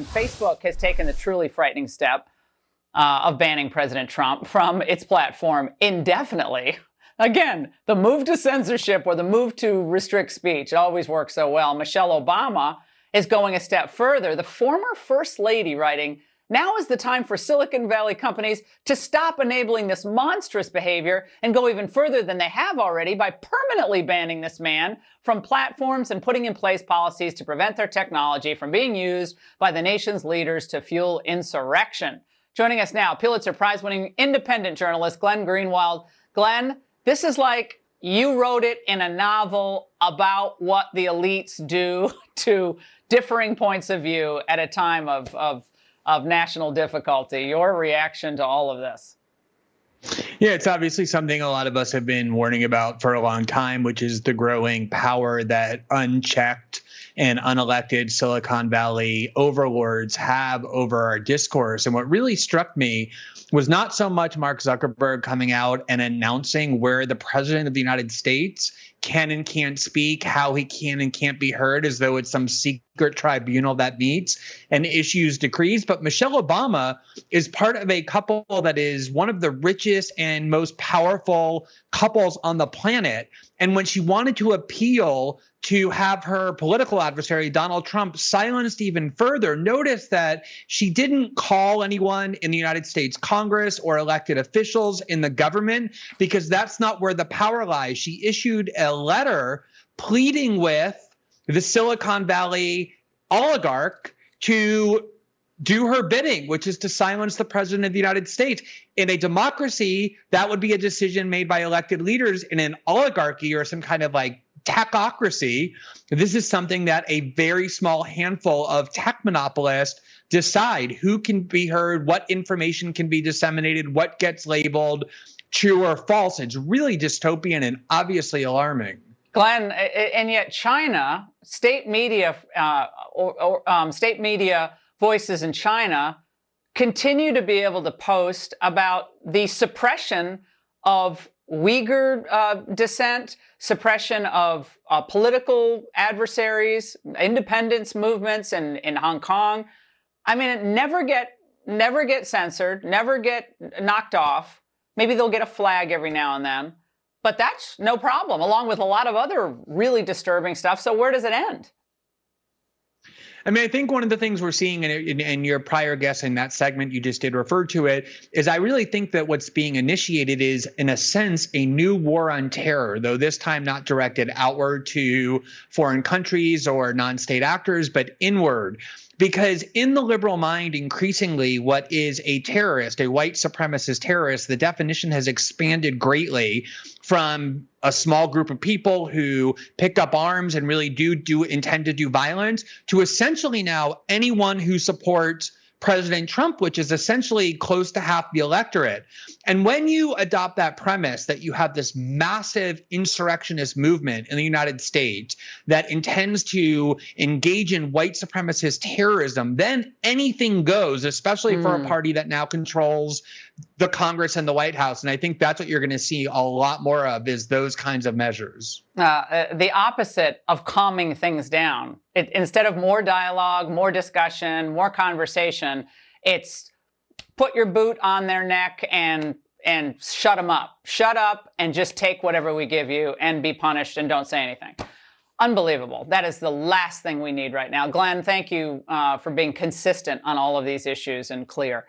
Facebook has taken the truly frightening step of banning President Trump from its platform indefinitely. Again, the move to censorship or the move to restrict speech, it always works so well. Michelle Obama is going a step further. The former First Lady writing, "Now is the time for Silicon Valley companies to stop enabling this monstrous behavior and go even further than they have already by permanently banning this man from platforms and putting in place policies to prevent their technology from being used by the nation's leaders to fuel insurrection." Joining us now, Pulitzer Prize-winning independent journalist Glenn Greenwald. Glenn, this is like you wrote it in a novel about what the elites do to differing points of view at a time of national difficulty. Your reaction to all of this? Yeah, it's obviously something a lot of us have been warning about for a long time, which is the growing power that unchecked and unelected Silicon Valley overlords have over our discourse. And what really struck me was not so much Mark Zuckerberg coming out and announcing where the president of the United States can and can't speak, how he can and can't be heard, as though it's some secret tribunal that meets and issues decrees. But Michelle Obama is part of a couple that is one of the richest and most powerful couples on the planet. And when she wanted to appeal to have her political adversary, Donald Trump, silenced even further, notice that she didn't call anyone in the United States Congress or elected officials in the government, because that's not where the power lies. She issued a letter pleading with the Silicon Valley oligarch to do her bidding, which is to silence the president of the United States. In a democracy, that would be a decision made by elected leaders. In an oligarchy or some kind of like techocracy, this is something that a very small handful of tech monopolists decide who can be heard, what information can be disseminated, what gets labeled true or false. It's really dystopian and obviously alarming. Glenn, and yet China, state media voices in China continue to be able to post about the suppression of Uyghur dissent, suppression of political adversaries, independence movements in Hong Kong. I mean, it never get censored, never get knocked off. Maybe they'll get a flag every now and then, but that's no problem, along with a lot of other really disturbing stuff. So where does it end? I mean, I think one of the things we're seeing in your prior guest in that segment you just did refer to it is I really think that what's being initiated is, in a sense, a new war on terror, though this time not directed outward to foreign countries or non-state actors, but inward. Because in the liberal mind, increasingly, what is a terrorist, a white supremacist terrorist, the definition has expanded greatly from a small group of people who pick up arms and really do intend to do violence to essentially now anyone who supports President Trump, which is essentially close to half the electorate. And when you adopt that premise that you have this massive insurrectionist movement in the United States that intends to engage in white supremacist terrorism, then anything goes, especially for a party that now controls the Congress and the White House. And I think that's what you're going to see a lot more of, is those kinds of measures. The opposite of calming things down. Instead of more dialogue, more discussion, more conversation, it's put your boot on their neck and shut them up. Shut up and just take whatever we give you and be punished and don't say anything. Unbelievable. That is the last thing we need right now. Glenn, thank you for being consistent on all of these issues and clear.